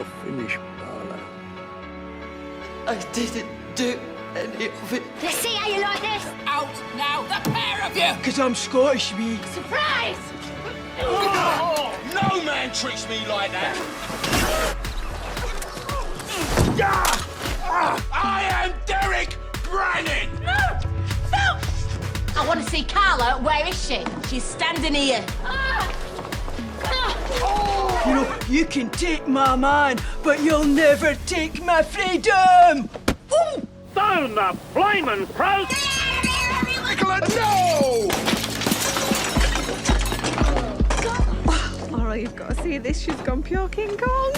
finished, Marla. I didn't do any of it. Let's see how you like this. Out now, the pair of you! Because I'm Scottish, me. Surprise! Oh, no man treats me like that! I am Derek Brannan! No! Stop! I want to see Carla. Where is she? She's standing here. You know, you can take my man, but you'll never take my freedom! Ooh! Down the flaming throat! Nicola, no! Laura, you've got to see this. She's gone pure King Kong.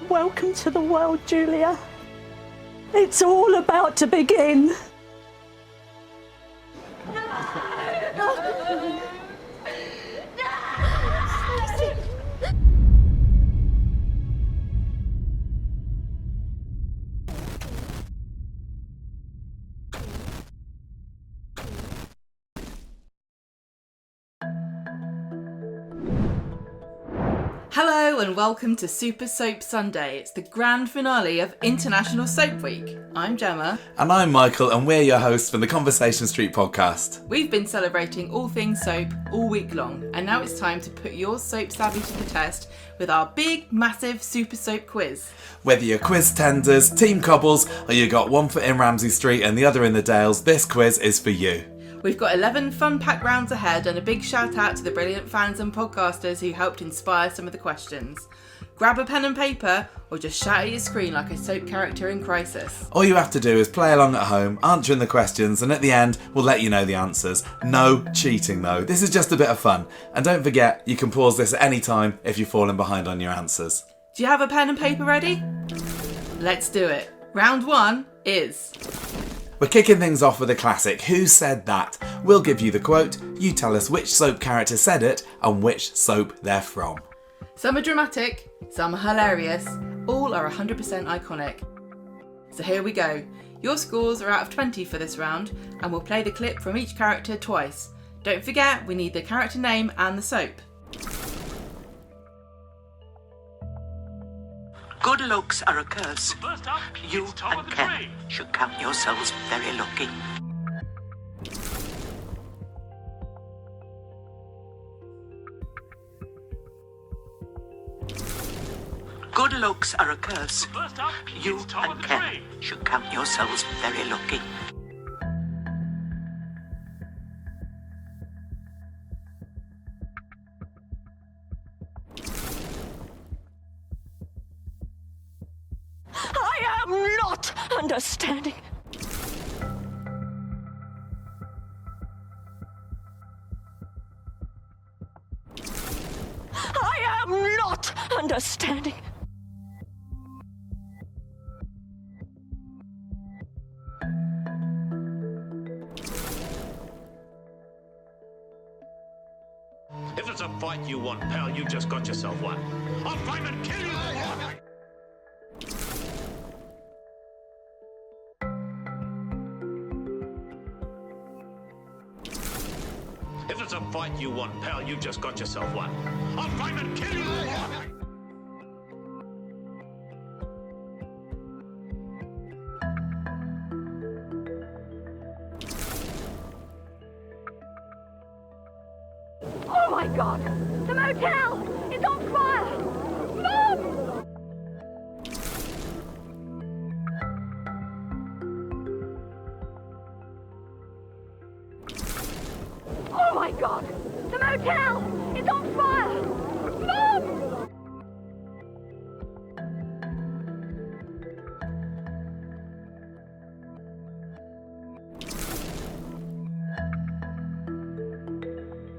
Welcome to the world, Julia. It's all about to begin. Hello and welcome to Super Soap Sunday. It's the grand finale of International Soap Week. I'm Gemma. And I'm Michael, and we're your hosts from the Conversation Street podcast. We've been celebrating all things soap all week long, and now it's time to put your soap savvy to the test with our big, massive Super Soap quiz. Whether you're quiz tenders, team couples, or you got one foot in Ramsey Street and the other in the Dales, this quiz is for you. We've got 11 fun-packed rounds ahead, and a big shout out to the brilliant fans and podcasters who helped inspire some of the questions. Grab a pen and paper, or just shout at your screen like a soap character in crisis. All you have to do is play along at home, answering the questions, and at the end, we'll let you know the answers. No cheating though, this is just a bit of fun. And don't forget, you can pause this at any time if you're falling behind on your answers. Do you have a pen and paper ready? Let's do it. Round 1 is... We're kicking things off with a classic, Who Said That? We'll give you the quote, you tell us which soap character said it and which soap they're from. Some are dramatic, some are hilarious, all are 100% iconic. So here we go. Your scores are out of 20 for this round, and we'll play the clip from each character twice. Don't forget, we need the character name and the soap. Good looks are a curse. You and Ken should count yourselves very lucky. Good looks are a curse. You and Ken should count yourselves very lucky. I am not understanding. I am not understanding. If it's a fight you want, pal, you just got yourself one. I'll find and kill you! If it's a fight you want, pal, you just got yourself one. I'll find and kill you! Oh my God! The motel is on fire! Mom! God! The motel! It's on fire! Mum!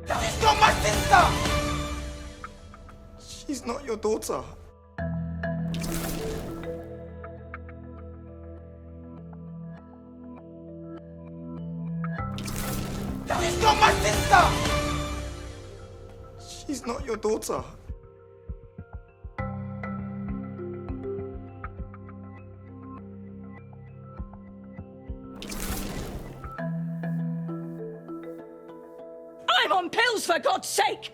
She's not my sister! She's not your daughter. She's not my sister! She's not your daughter. I'm on pills, for God's sake!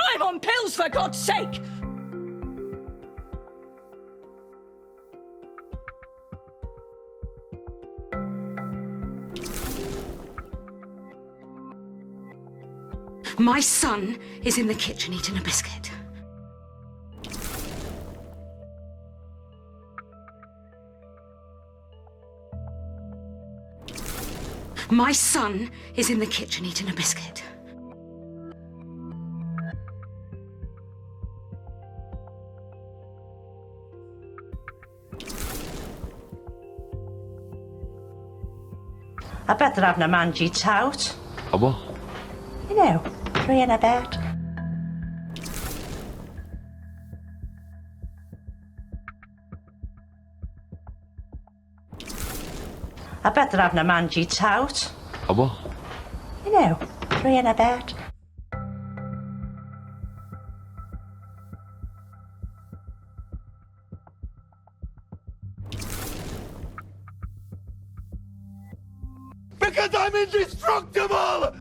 I'm on pills, for God's sake! My son is in the kitchen eating a biscuit. My son is in the kitchen eating a biscuit. I bet they're having a mangy tout. A what? You know, 3 in a bed. I bet they're having a mangy tout. A what? You know, 3 in a bed. Because I'm indestructible!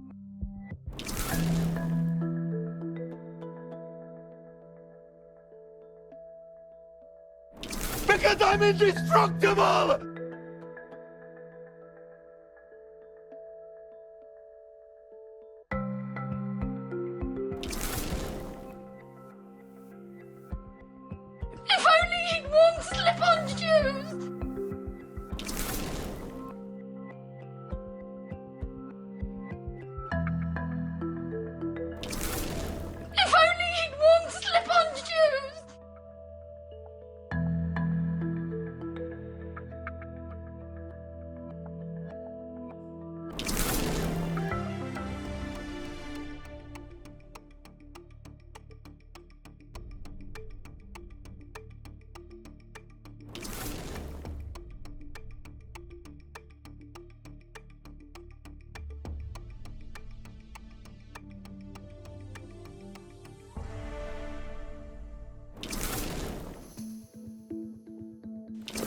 Because I'm indestructible! If only he'd worn slip-on shoes! If only he'd worn slip-on shoes!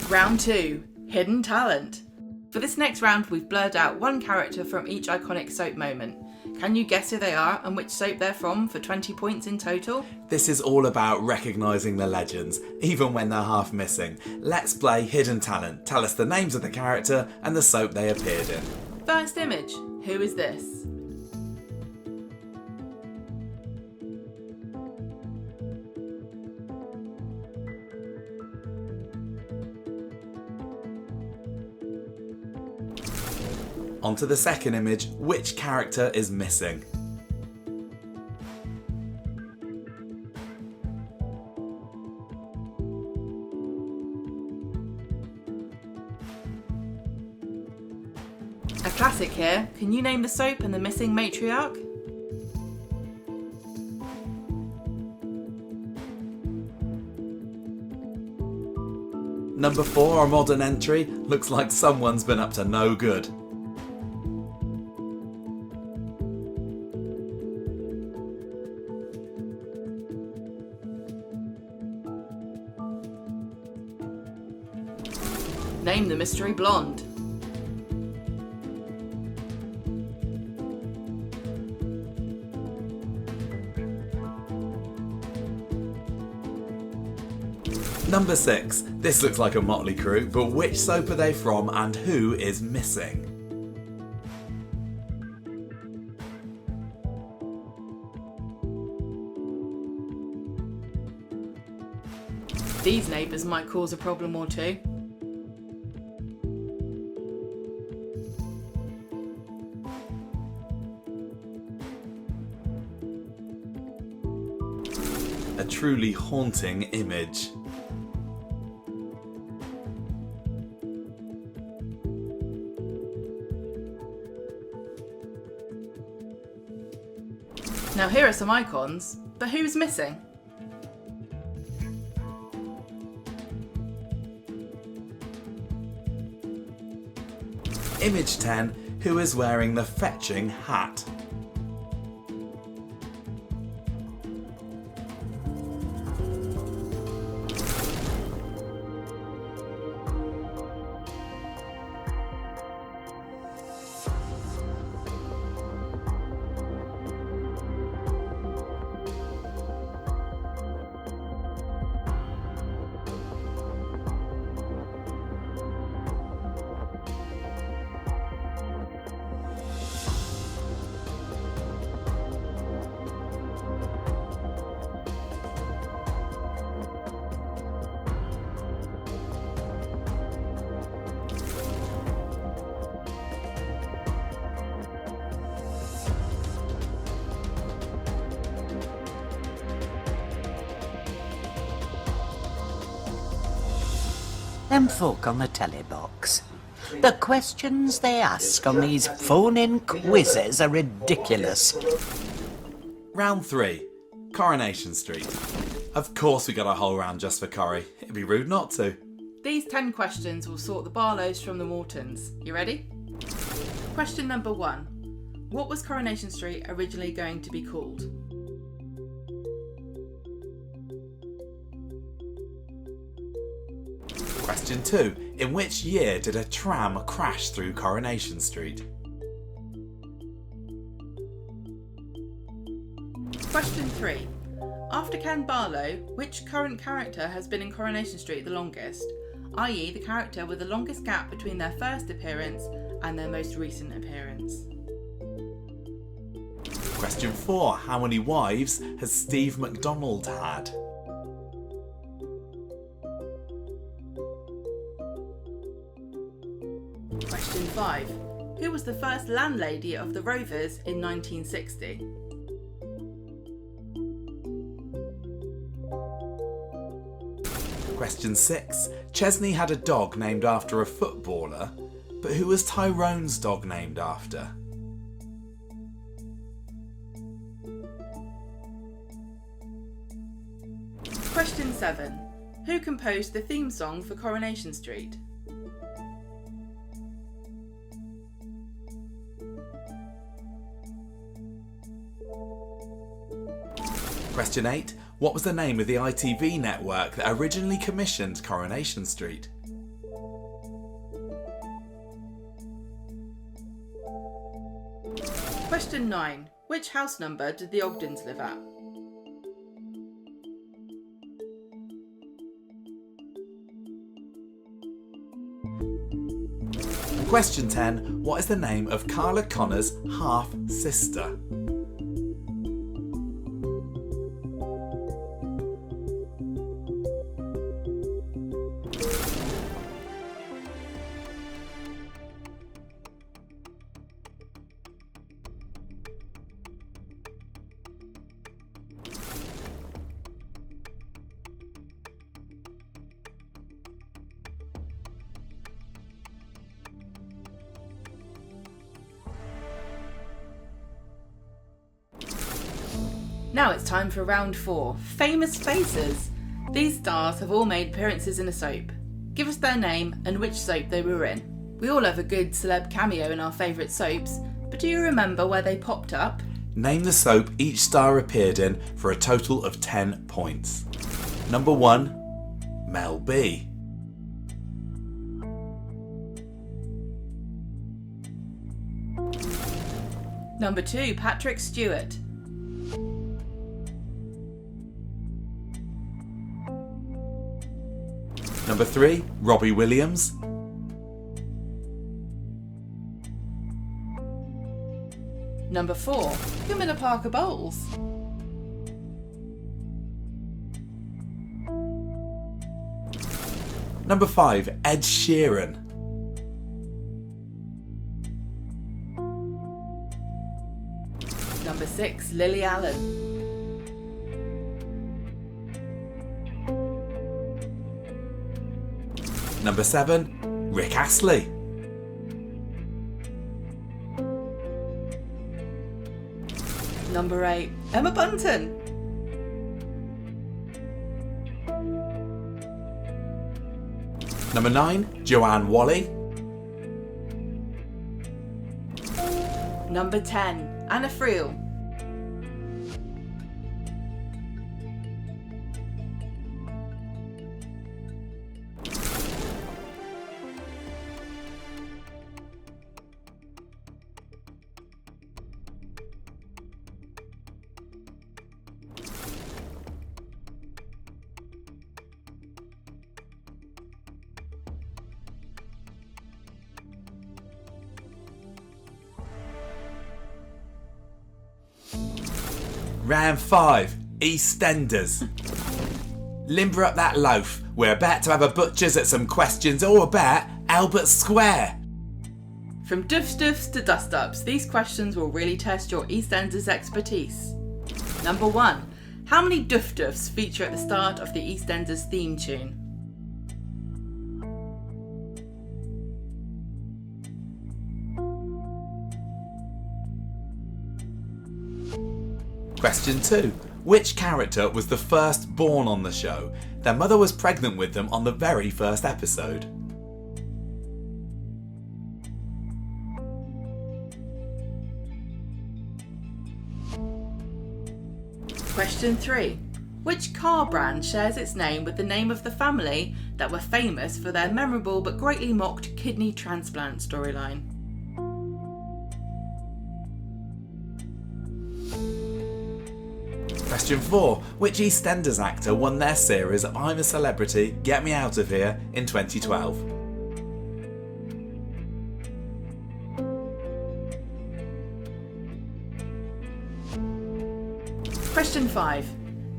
Round 2, Hidden Talent. For this next round, we've blurred out one character from each iconic soap moment. Can you guess who they are and which soap they're from for 20 points in total? This is all about recognising the legends, even when they're half missing. Let's play Hidden Talent. Tell us the names of the character and the soap they appeared in. First image, who is this? On to the second image, which character is missing? A classic here. Can you name the soap and the missing matriarch? Number 4, our modern entry. Looks like someone's been up to no good. Name the mystery blonde. Number 6. This looks like a motley crew, but which soap are they from and who is missing? These neighbours might cause a problem or two. A truly haunting image. Now here are some icons, but who's missing? Image 10, who is wearing the fetching hat? Them folk on the telly box. The questions they ask on these phone-in quizzes are ridiculous. Round 3. Coronation Street. Of course we got a whole round just for Corrie. It'd be rude not to. These 10 questions will sort the Barlows from the Mortons. You ready? Question number 1. What was Coronation Street originally going to be called? Question 2. In which year did a tram crash through Coronation Street? Question 3. After Ken Barlow, which current character has been in Coronation Street the longest? I.e. the character with the longest gap between their first appearance and their most recent appearance. Question 4. How many wives has Steve McDonald had? Question 5. Who was the first landlady of the Rovers in 1960? Question 6. Chesney had a dog named after a footballer, but who was Tyrone's dog named after? Question 7. Who composed the theme song for Coronation Street? Question 8. What was the name of the ITV network that originally commissioned Coronation Street? Question 9. Which house number did the Ogdens live at? And question 10. What is the name of Carla Connor's half-sister? Now it's time for round 4. Famous faces. These stars have all made appearances in a soap. Give us their name and which soap they were in. We all have a good celeb cameo in our favourite soaps, but do you remember where they popped up? Name the soap each star appeared in for a total of 10 points. Number 1. Mel B. Number 2. Patrick Stewart. Number 3. Robbie Williams. Number 4. Camilla Parker Bowles. Number 5, Ed Sheeran. Number 6, Lily Allen. Number 7, Rick Astley. Number 8, Emma Bunton. Number 9, Joanne Whalley. Number 10, Anna Friel. Round 5, EastEnders. Limber up that loaf. We're about to have a butcher's at some questions all about Albert Square. From doof-doofs to dust-ups, these questions will really test your EastEnders expertise. Number 1. How many doof-doofs feature at the start of the EastEnders theme tune? Question 2. Which character was the first born on the show? Their mother was pregnant with them on the very first episode. Question 3. Which car brand shares its name with the name of the family that were famous for their memorable but greatly mocked kidney transplant storyline? Question 4. Which EastEnders actor won their series of I'm a Celebrity, Get Me Out of Here in 2012? Question 5.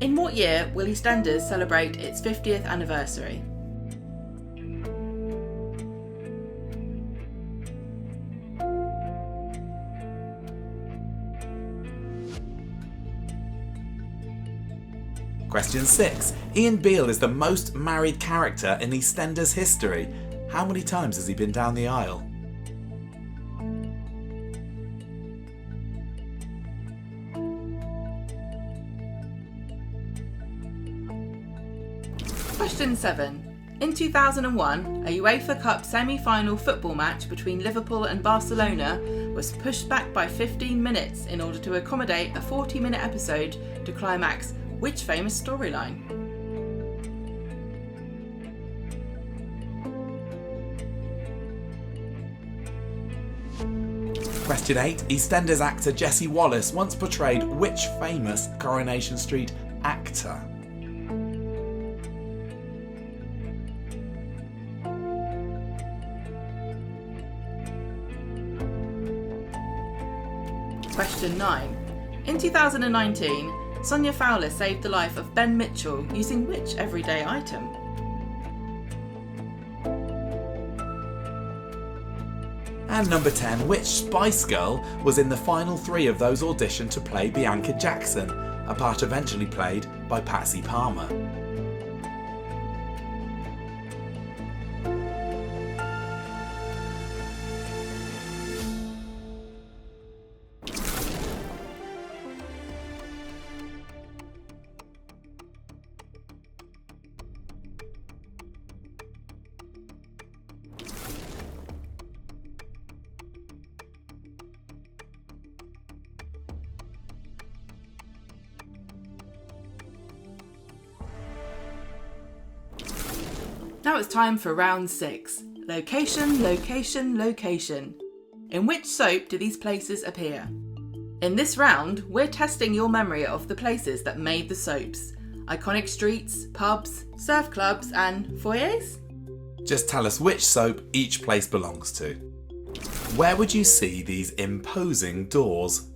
In what year will EastEnders celebrate its 50th anniversary? Question 6. Ian Beale is the most married character in EastEnders history. How many times has he been down the aisle? Question 7. In 2001, a UEFA Cup semi-final football match between Liverpool and Barcelona was pushed back by 15 minutes in order to accommodate a 40-minute episode to climax which famous storyline? Question 8. EastEnders actor Jesse Wallace once portrayed which famous Coronation Street actor? Question 9. In 2019, Sonia Fowler saved the life of Ben Mitchell using which everyday item? And number 10, which Spice Girl was in the final 3 of those auditioned to play Bianca Jackson, a part eventually played by Patsy Palmer? Now it's time for round 6. Location, location, location. In which soap do these places appear? In this round, we're testing your memory of the places that made the soaps. Iconic streets, pubs, surf clubs and foyers? Just tell us which soap each place belongs to. Where would you see these imposing doors?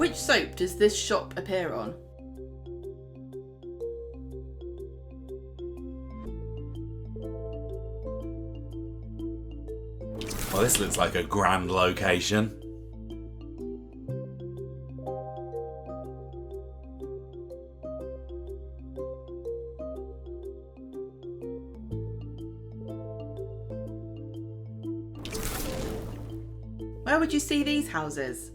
Which soap does this shop appear on? Well, this looks like a grand location. Where would you see these houses?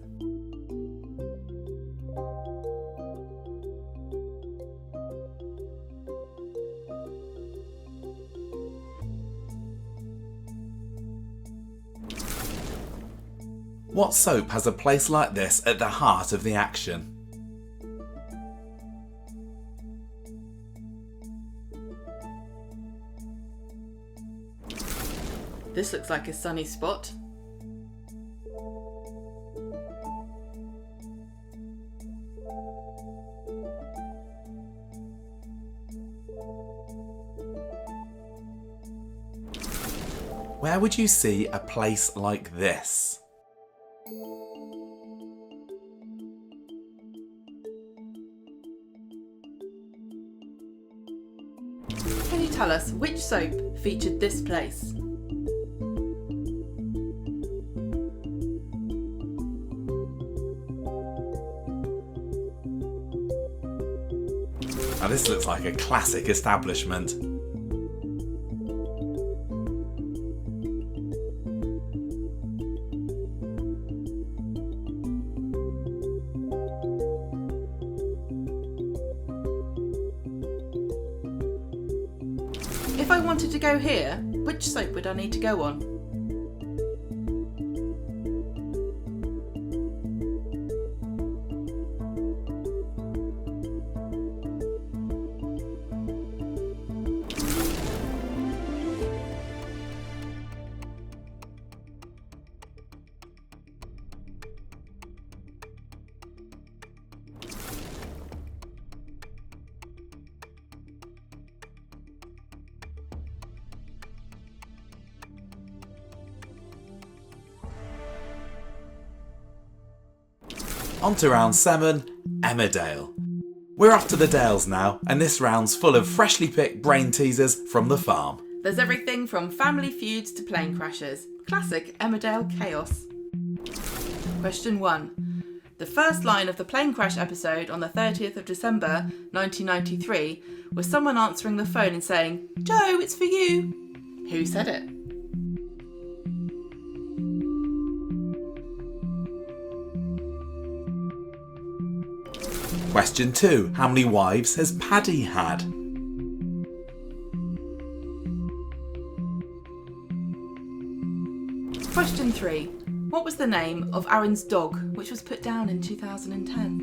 What soap has a place like this at the heart of the action? This looks like a sunny spot. Where would you see a place like this? Can you tell us which soap featured this place? Now this looks like a classic establishment. If I wanted to go here, which soap would I need to go on? On to round 7, Emmerdale. We're off to the Dales now, and this round's full of freshly picked brain teasers from the farm. There's everything from family feuds to plane crashes. Classic Emmerdale chaos. Question 1. The first line of the plane crash episode on the 30th of December 1993 was someone answering the phone and saying, "Joe, it's for you." Who said it? Question 2. How many wives has Paddy had? Question 3. What was the name of Aaron's dog, which was put down in 2010?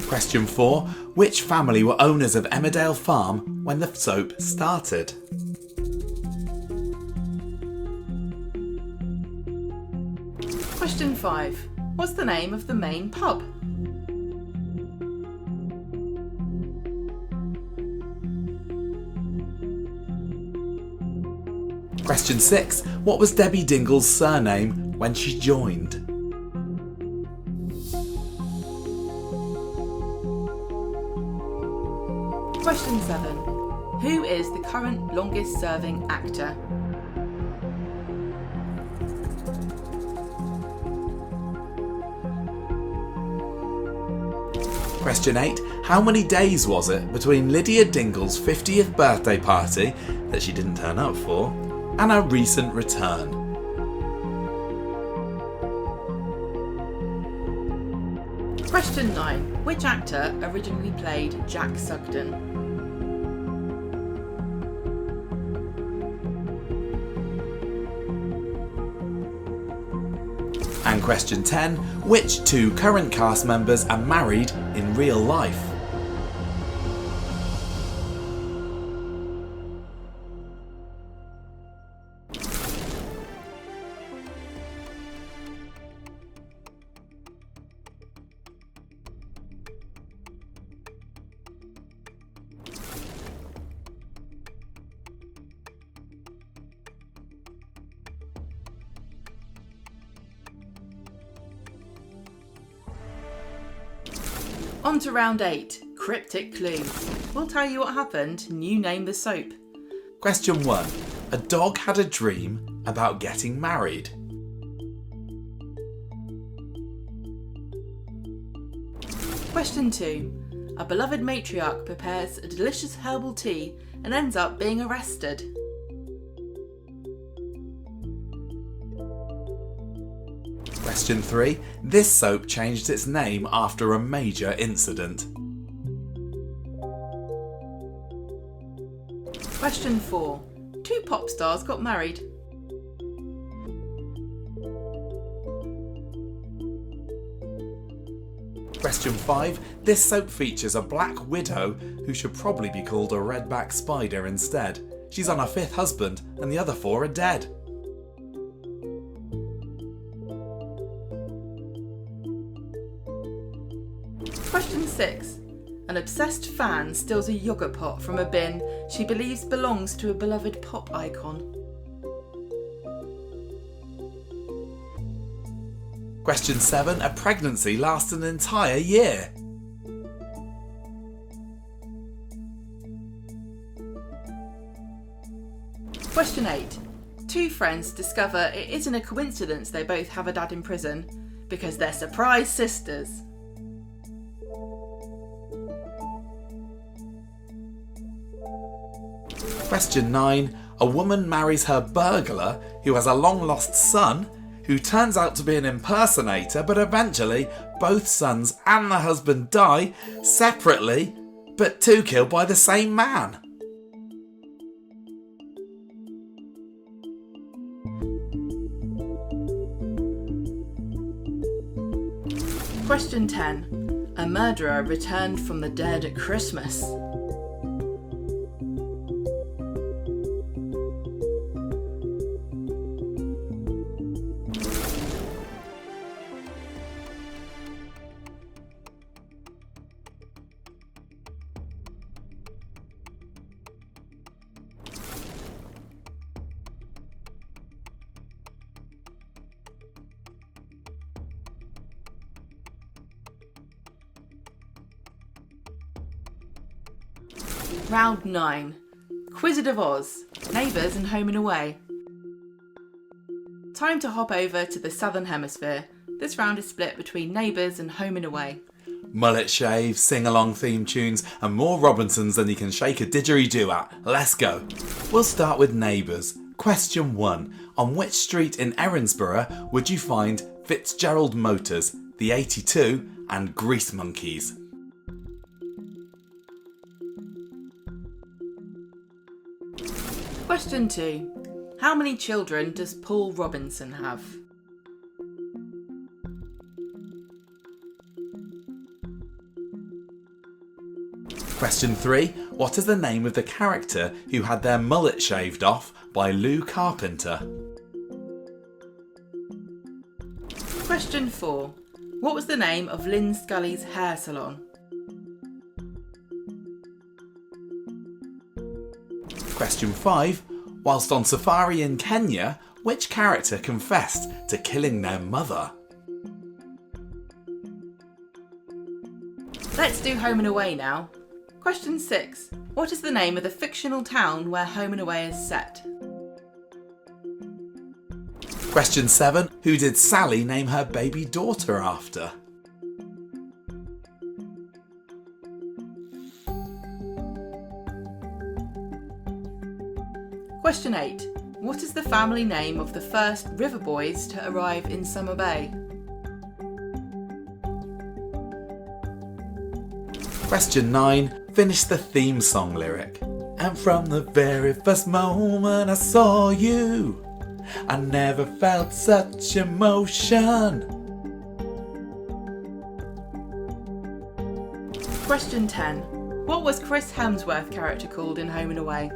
Question 4. Which family were owners of Emmerdale Farm when the soap started? Question 5. What's the name of the main pub? Question 6. What was Debbie Dingle's surname when she joined? Question 7. Who is the current longest serving actor? Question 8. How many days was it between Lydia Dingle's 50th birthday party that she didn't turn up for and her recent return? Question 9. Which actor originally played Jack Sugden? And question 10. Which 2 current cast members are married in real life? On to round 8, cryptic clues. We'll tell you what happened and you name the soap. Question 1. A dog had a dream about getting married. Question 2. A beloved matriarch prepares a delicious herbal tea and ends up being arrested. Question 3. This soap changed its name after a major incident. Question 4. 2 pop stars got married. Question 5. This soap features a black widow who should probably be called a redback spider instead. She's on her 5th husband and the other 4 are dead. Question 6. An obsessed fan steals a yogurt pot from a bin she believes belongs to a beloved pop icon. Question 7. A pregnancy lasts an entire year. Question 8. 2 friends discover it isn't a coincidence they both have a dad in prison because they're surprise sisters. Question 9. A woman marries her burglar who has a long lost son who turns out to be an impersonator, but eventually both sons and the husband die separately, but 2 killed by the same man. Question 10. A murderer returned from the dead at Christmas. Round 9. Wizard of Oz, Neighbours and Home and Away. Time to hop over to the Southern Hemisphere. This round is split between Neighbours and Home and Away. Mullet shave, sing-along theme tunes and more Robinsons than you can shake a didgeridoo at. Let's go. We'll start with Neighbours. Question 1. On which street in Erinsborough would you find Fitzgerald Motors, the 82 and Grease Monkeys? Question 2. How many children does Paul Robinson have? Question 3. What is the name of the character who had their mullet shaved off by Lou Carpenter? Question 4. What was the name of Lynn Scully's hair salon? Question 5. Whilst on safari in Kenya, which character confessed to killing their mother? Let's do Home and Away now. Question 6. What is the name of the fictional town where Home and Away is set? Question 7. Who did Sally name her baby daughter after? Question 8. What is the family name of the first river boys to arrive in Summer Bay? Question 9. Finish the theme song lyric. And from the very first moment I saw you, I never felt such emotion. Question 10. What was Chris Hemsworth's character called in Home and Away?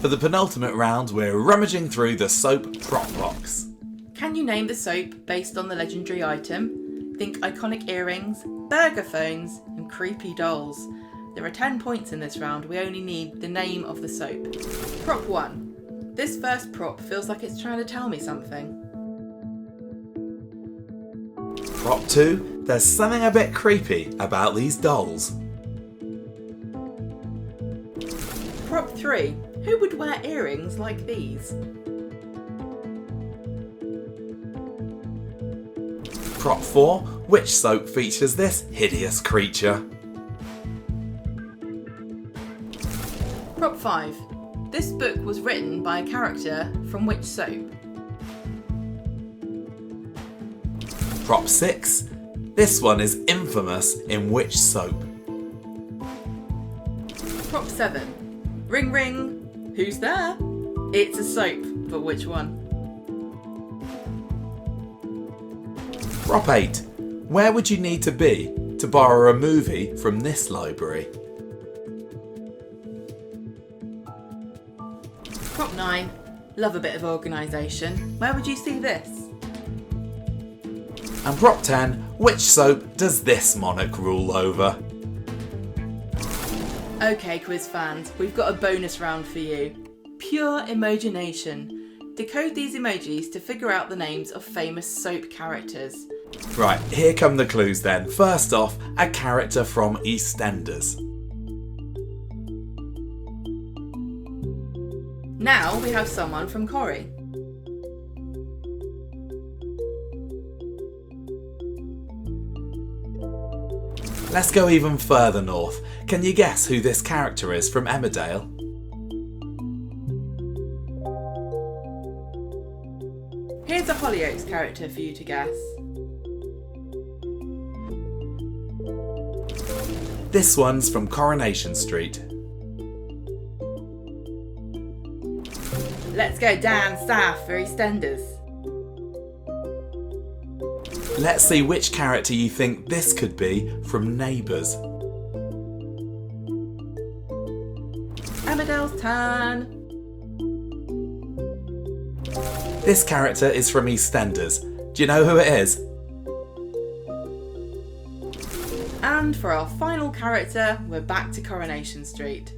For the penultimate round, we're rummaging through the soap prop box. Can you name the soap based on the legendary item? Think iconic earrings, burger phones, and creepy dolls. There are 10 points in this round. We only need the name of the soap. Prop 1. This first prop feels like it's trying to tell me something. Prop 2. There's something a bit creepy about these dolls. Prop 3. Who would wear earrings like these? Prop 4. Which soap features this hideous creature? Prop 5. This book was written by a character from which soap? Prop 6. This one is infamous in which soap? Prop 7. Ring ring. Who's there? It's a soap, but which one? Prop 8. Where would you need to be to borrow a movie from this library? Prop 9. Love a bit of organisation. Where would you see this? And prop 10. Which soap does this monarch rule over? Okay, quiz fans, we've got a bonus round for you. Pure Emogination. Decode these emojis to figure out the names of famous soap characters. Right, here come the clues then. First off, a character from EastEnders. Now we have someone from Corrie. Let's go even further north. Can you guess who this character is from Emmerdale? Here's a Hollyoaks character for you to guess. This one's from Coronation Street. Let's go down south for EastEnders. Let's see which character you think this could be from Neighbours. Emmerdale's turn. This character is from EastEnders. Do you know who it is? And for our final character, we're back to Coronation Street.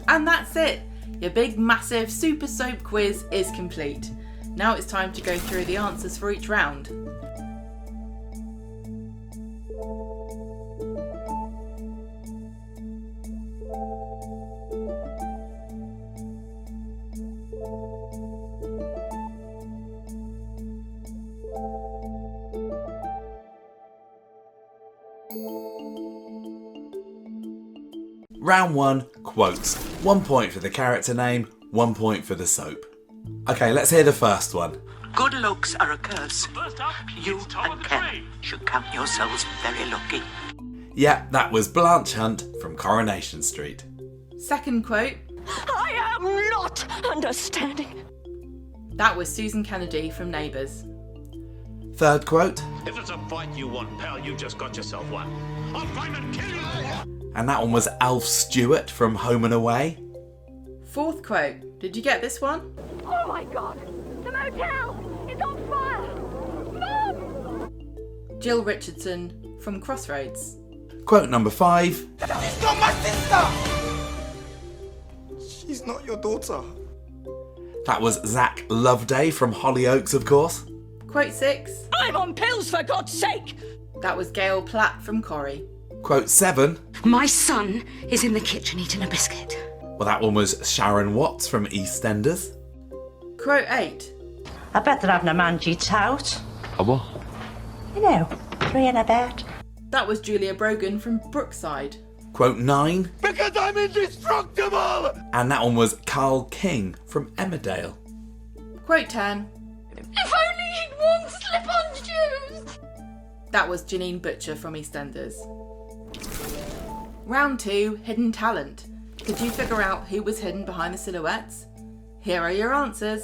And that's it! Your big, massive, super soap quiz is complete. Now it's time to go through the answers for each round. Round 1, quotes. 1 point for the character name, 1 point for the soap. Okay, let's hear the first one. Good looks are a curse. First up, You it's top of and the Ken train. should count yourselves very lucky. Yeah, that was Blanche Hunt from Coronation Street. Second quote, I am not understanding. that was Susan Kennedy from Neighbours. Third quote, If it's a fight you want, pal, you just got yourself one. I'll find and kill you! and that one was Alf Stewart from Home and Away. Fourth quote, did you get this one? Oh my god! The motel is on fire! Mom! Jill Richardson from Crossroads. Quote number 5, She's not my sister! She's not your daughter. that was Zach Loveday from Hollyoaks, of course. Quote 6, I'm on pills for God's sake! that was Gail Platt from Corrie. Quote 7, My son is in the kitchen eating a biscuit. well, that one was Sharon Watts from EastEnders. Quote 8, I bet they're having a mangy tout. A what? You know, 3 and a bed. that was Julia Brogan from Brookside. Quote 9, Because I'm indestructible! and that one was Carl King from Emmerdale. Quote 10, If only he'd worn slip-on shoes! that was Janine Butcher from EastEnders. Round 2, Hidden Talent. Did you figure out who was hidden behind the silhouettes? Here are your answers.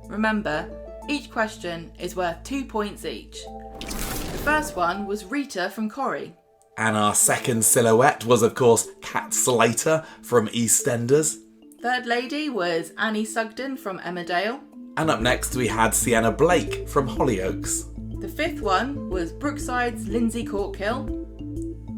Remember, each question is worth 2 points each. The first one was Rita from Corrie. And our second silhouette was, of course, Kat Slater from EastEnders. Third lady was Annie Sugden from Emmerdale. And up next we had Sienna Blake from Hollyoaks. The fifth one was Brookside's Lindsay Corkhill.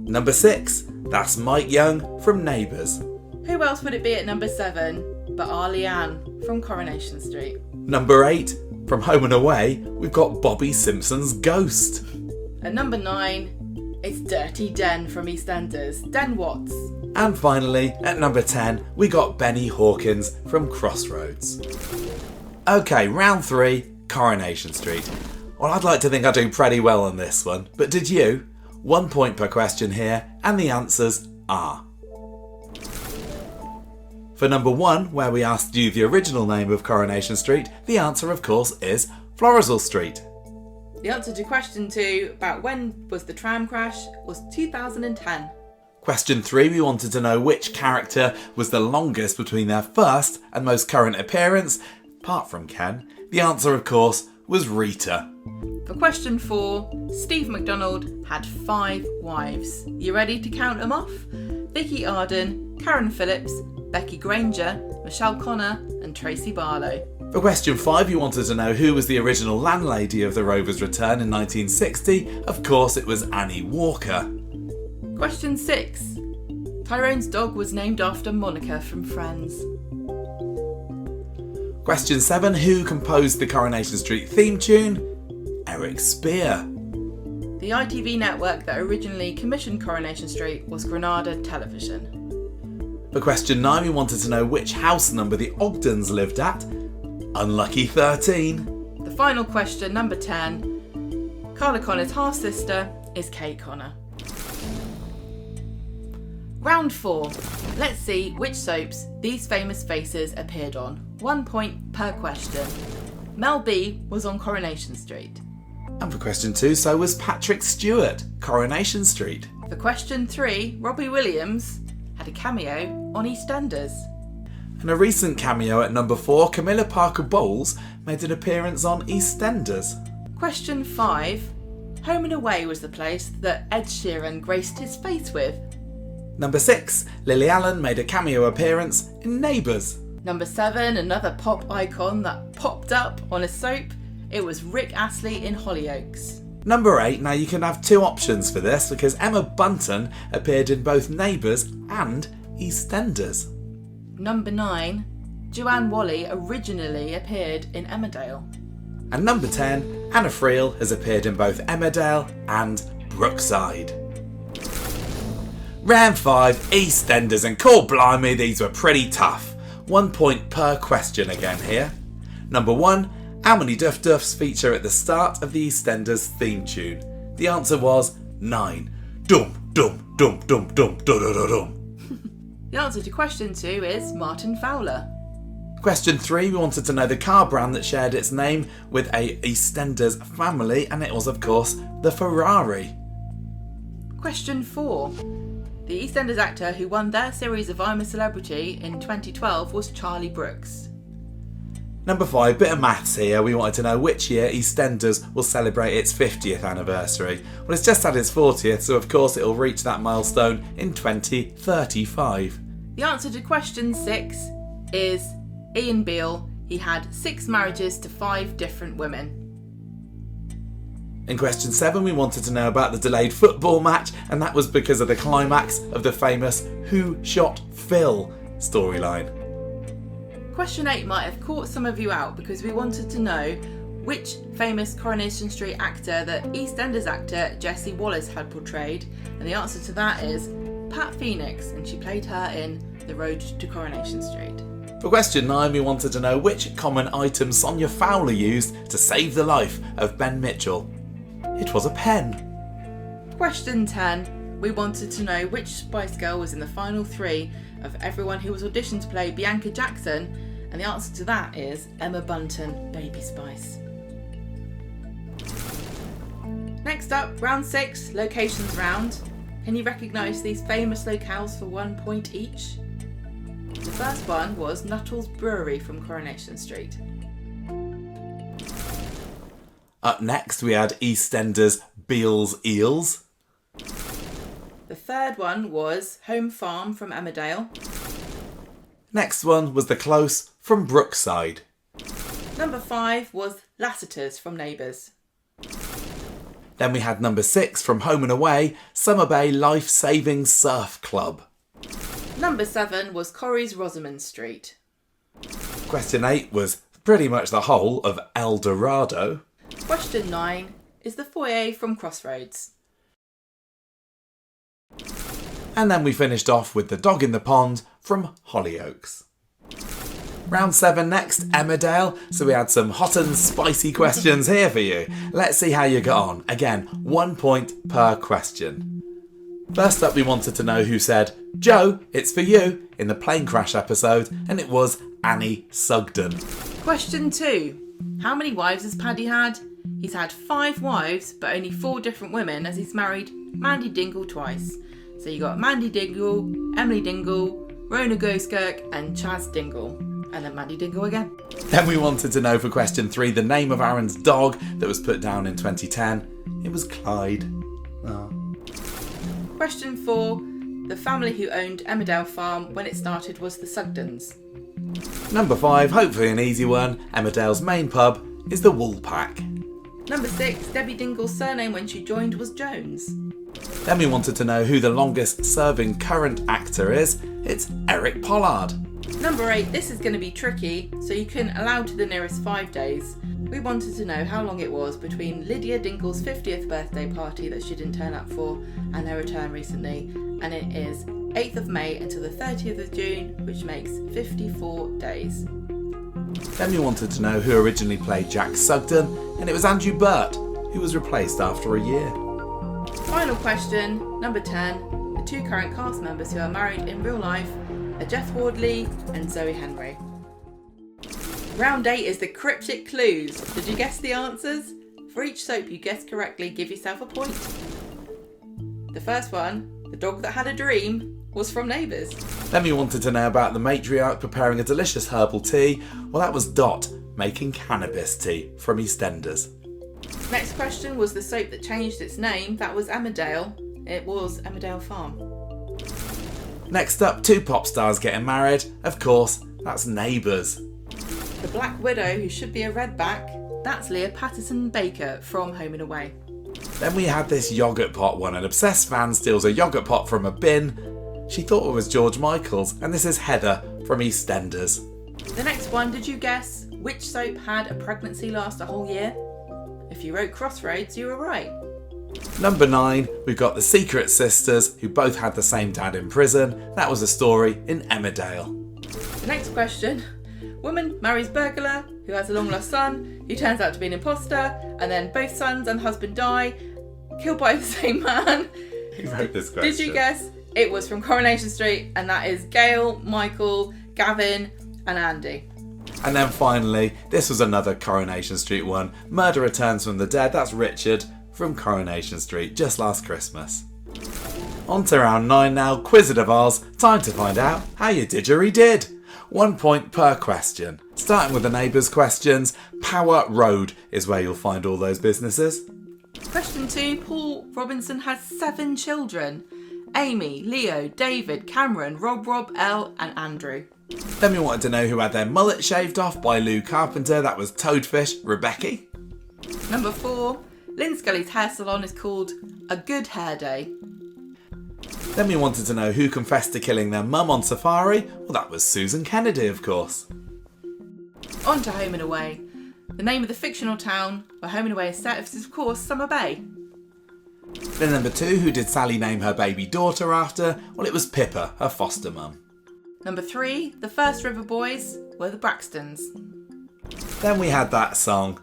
Number 6, that's Mike Young from Neighbours. Who else would it be at number 7 but Arlie Ann from Coronation Street? Number 8, from Home and Away, we've got Bobby Simpson's Ghost. At number 9, it's Dirty Den from EastEnders, Den Watts. And finally, at number 10, we got Benny Hawkins from Crossroads. Okay, round 3, Coronation Street. Well, I'd like to think I do pretty well on this one, but did you? 1 point per question here, and the answers are... For number 1, where we asked you the original name of Coronation Street, the answer of course is Florizel Street. The answer to question 2, about when was the tram crash, was 2010. Question 3, we wanted to know which character was the longest between their first and most current appearance. Apart from Ken, the answer of course was Rita. For question 4, Steve McDonald had 5 wives. You ready to count them off? Vicky Arden, Karen Phillips, Becky Granger, Michelle Connor and Tracy Barlow. For question 5, you wanted to know who was the original landlady of the Rover's Return in 1960. Of course it was Annie Walker. Question 6. Tyrone's dog was named after Monica from Friends. Question 7, who composed the Coronation Street theme tune? Eric Spear. The ITV network that originally commissioned Coronation Street was Granada Television. For question 9, we wanted to know which house number the Ogdens lived at. Unlucky 13. The final question, number 10. Carla Connor's half-sister is Kate Connor. Round 4. Let's see which soaps these famous faces appeared on. 1 point per question. Mel B was on Coronation Street. And for question 2, so was Patrick Stewart, Coronation Street. For question 3, Robbie Williams had a cameo on EastEnders. And a recent cameo at number 4, Camilla Parker Bowles made an appearance on EastEnders. Question 5, Home and Away was the place that Ed Sheeran graced his face with. Number 6, Lily Allen made a cameo appearance in Neighbours. Number 7, another pop icon that popped up on a soap. It was Rick Astley in Hollyoaks. Number 8, now you can have 2 options for this because Emma Bunton appeared in both Neighbours and EastEnders. Number 9, Joanne Whalley originally appeared in Emmerdale. And number 10, Anna Friel has appeared in both Emmerdale and Brookside. Round 5, EastEnders, and call blimey, these were pretty tough. 1 point per question again here. Number 1, how many Duff Duffs feature at the start of the EastEnders theme tune? The answer was 9. Dum dum dum dum dum dum dum dum. The answer to question 2 is Martin Fowler. Question 3, we wanted to know the car brand that shared its name with a EastEnders family, and it was of course the Ferrari. Question 4. The EastEnders actor who won their series of I'm a Celebrity in 2012 was Charlie Brooks. Number 5, bit of maths here. We wanted to know which year EastEnders will celebrate its 50th anniversary. Well, it's just had its 40th, so of course it'll reach that milestone in 2035. The answer to question 6 is Ian Beale. He had 6 marriages to 5 different women. In question 7, we wanted to know about the delayed football match, and that was because of the climax of the famous Who Shot Phil storyline. Question 8 might have caught some of you out because we wanted to know which famous Coronation Street actor that EastEnders actor Jessie Wallace had portrayed, and the answer to that is Pat Phoenix, and she played her in The Road to Coronation Street. For question 9, we wanted to know which common item Sonia Fowler used to save the life of Ben Mitchell. It was a pen. Question 10, we wanted to know which Spice Girl was in the final 3 of everyone who was auditioned to play Bianca Jackson, and the answer to that is Emma Bunton, Baby Spice. Next up, round 6, locations round. Can you recognise these famous locales for 1 point each? The first one was Nuttall's Brewery from Coronation Street. Up next, we had EastEnders Beale's Eels. The third one was Home Farm from Emmerdale. Next one was The Close from Brookside. Number 5 was Lassiters from Neighbours. Then we had number 6 from Home and Away, Summer Bay Life Saving Surf Club. Number 7 was Corrie's Rosamond Street. Question 8 was pretty much the whole of El Dorado. Question 9 is The Foyer from Crossroads. And then we finished off with The Dog in the Pond from Hollyoaks. Round 7 next, Emmerdale. So we had some hot and spicy questions here for you. Let's see how you got on. Again, 1 point per question. First up, we wanted to know who said, "Joe, it's for you," in the plane crash episode, and it was Annie Sugden. Question 2. How many wives has Paddy had? He's had 5 wives, but only 4 different women, as he's married Mandy Dingle twice. So you got Mandy Dingle, Emily Dingle, Rona Goskirk, and Chaz Dingle. And then Mandy Dingle again. Then we wanted to know for question 3 the name of Aaron's dog that was put down in 2010. It was Clyde. Oh. Question 4. The family who owned Emmerdale Farm when it started was the Sugdens. Number 5, hopefully an easy one. Emmerdale's main pub is the Woolpack. Number 6. Debbie Dingle's surname when she joined was Jones. Then we wanted to know who the longest serving current actor is. It's Eric Pollard. Number 8. This is going to be tricky, so you can allow to the nearest 5 days. We wanted to know how long it was between Lydia Dingle's 50th birthday party that she didn't turn up for and her return recently, and it is 8th of May until the 30th of June, which makes 54 days. Then we wanted to know who originally played Jack Sugden, and it was Andrew Burt, who was replaced after a year. Final question, number 10. The 2 current cast members who are married in real life are Jeff Wardley and Zoe Henry. Round 8 is the cryptic clues. Did you guess the answers? For each soap you guessed correctly, give yourself a point. The first one, The Dog That Had a Dream, was from Neighbours. Then we wanted to know about the matriarch preparing a delicious herbal tea. Well, that was Dot making cannabis tea from EastEnders. Next question was the soap that changed its name. That was Emmerdale. It was Emmerdale Farm. Next up, 2 pop stars getting married. Of course, that's Neighbours. The Black Widow, who should be a redback, that's Leah Patterson-Baker from Home and Away. Then we had this yoghurt pot one. An obsessed fan steals a yoghurt pot from a bin. She thought it was George Michael's, and this is Heather from EastEnders. The next one, did you guess which soap had a pregnancy last a whole year? If you wrote Crossroads, you were right. Number 9, we've got the Secret Sisters, who both had the same dad in prison. That was a story in Emmerdale. The next question, woman marries burglar who has a long lost son who turns out to be an imposter, and then both sons and husband die, killed by the same man. Who wrote this question? Did you guess? It was from Coronation Street, and that is Gail, Michael, Gavin and Andy. And then finally, this was another Coronation Street one. Murder Returns from the Dead, that's Richard from Coronation Street, just last Christmas. On to round 9 now, Quiz of Oz. Time to find out how your didgeridoo. 1 point per question. Starting with the Neighbours questions, Power Road is where you'll find all those businesses. Question 2, Paul Robinson has 7 children. Amy, Leo, David, Cameron, Rob, Elle and Andrew. Then we wanted to know who had their mullet shaved off by Lou Carpenter. That was Toadfish, Rebecca. Number 4, Lynn Scully's hair salon is called A Good Hair Day. Then we wanted to know who confessed to killing their mum on safari. Well, that was Susan Kennedy, of course. On to Home and Away. The name of the fictional town where Home and Away is set is, of course, Summer Bay. Then number 2, who did Sally name her baby daughter after? Well, it was Pippa, her foster mum. Number 3, the first River Boys were the Braxtons. Then we had that song.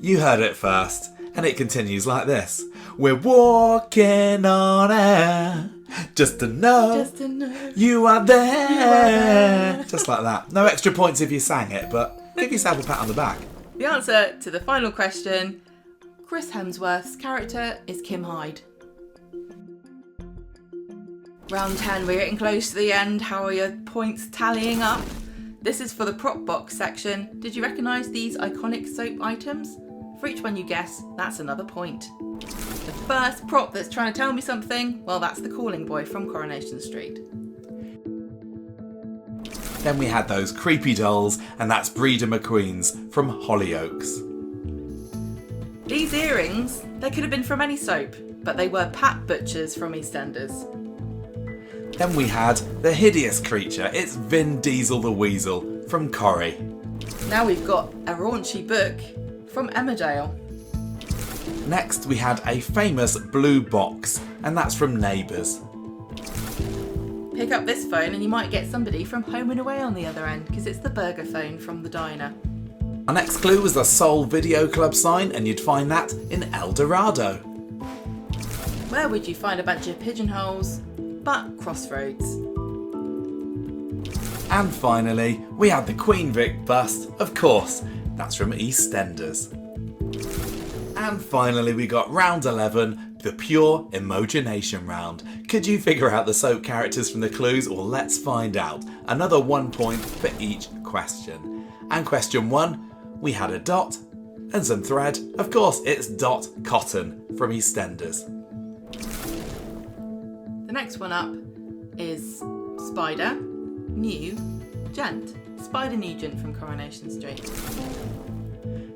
You heard it first, and it continues like this. We're walking on air, just to know you are there. Just like that. No extra points if you sang it, but give yourself a pat on the back. The answer to the final question, Chris Hemsworth's character is Kim Hyde. Round 10, we're getting close to the end. How are your points tallying up? This is for the prop box section. Did you recognise these iconic soap items? For each one you guess, that's another point. The first prop that's trying to tell me something, well, that's the calling boy from Coronation Street. Then we had those creepy dolls, and that's Breeder McQueen's from Hollyoaks. These earrings, they could have been from any soap, but they were Pat Butcher's from EastEnders. Then we had the hideous creature, it's Vin Diesel the Weasel from Corrie. Now we've got a raunchy book from Emmerdale. Next we had a famous blue box, and that's from Neighbours. Pick up this phone and you might get somebody from Home and Away on the other end, because it's the burger phone from the diner. Our next clue was the Soul Video Club sign, and you'd find that in El Dorado. Where would you find a bunch of pigeonholes but Crossroads? And finally, we had the Queen Vic bust, of course, that's from EastEnders. And finally we got round 11, the pure imagination round. Could you figure out the soap characters from the clues? Well, let's find out. Another 1 point for each question. And question 1, we had a dot and some thread. Of course, it's Dot Cotton from EastEnders. The next one up is Spider Nugent. Spider Nugent from Coronation Street.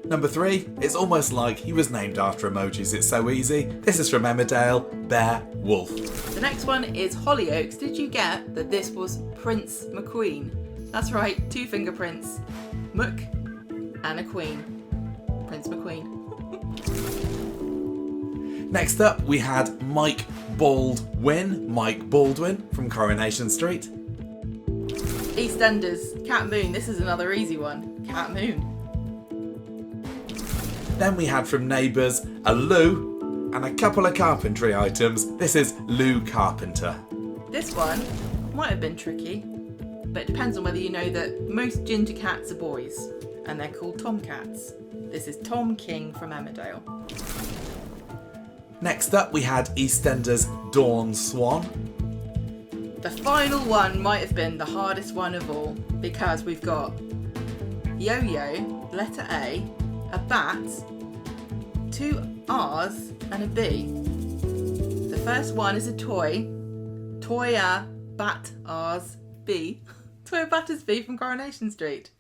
Number 3, it's almost like he was named after emojis, it's so easy. This is from Emmerdale, Bear Wolf. The next one is Hollyoaks. Did you get that this was Prince McQueen? That's right, 2 fingerprints. Muck and a queen. Prince McQueen. Next up, we had Mike Baldwin from Coronation Street. EastEnders, Cat Moon. This is another easy one. Cat Moon. Then we had from Neighbours a Lou and a couple of carpentry items. This is Lou Carpenter. This one might have been tricky, but it depends on whether you know that most ginger cats are boys and they're called tomcats. This is Tom King from Emmerdale. Next up, we had EastEnders Dawn Swan. The final one might have been the hardest one of all, because we've got yo-yo, letter A, a bat, 2 R's and a B. The first one is a toy. Toya bat R's B. Toya Batters B from Coronation Street.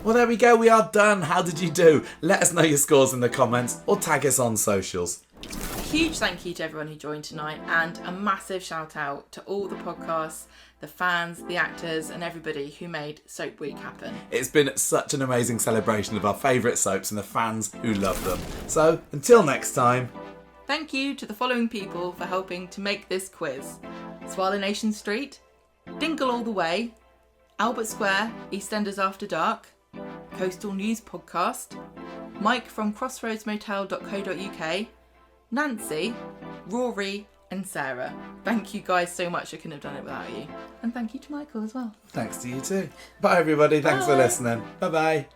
Well, there we go, we are done. How did you do? Let us know your scores in the comments or tag us on socials. A huge thank you to everyone who joined tonight, and a massive shout out to all the podcasts, the fans, the actors and everybody who made Soap Week happen. It's been such an amazing celebration of our favourite soaps and the fans who love them. So, until next time. Thank you to the following people for helping to make this quiz. Swallow Street, Dingle All the Way, Albert Square, EastEnders After Dark, Coastal News Podcast, Mike from crossroadsmotel.co.uk, Nancy, Rory and Sarah. Thank you guys so much. I couldn't have done it without you. And thank you to Michael as well. Thanks to you too. Bye everybody, thanks for listening. Bye bye.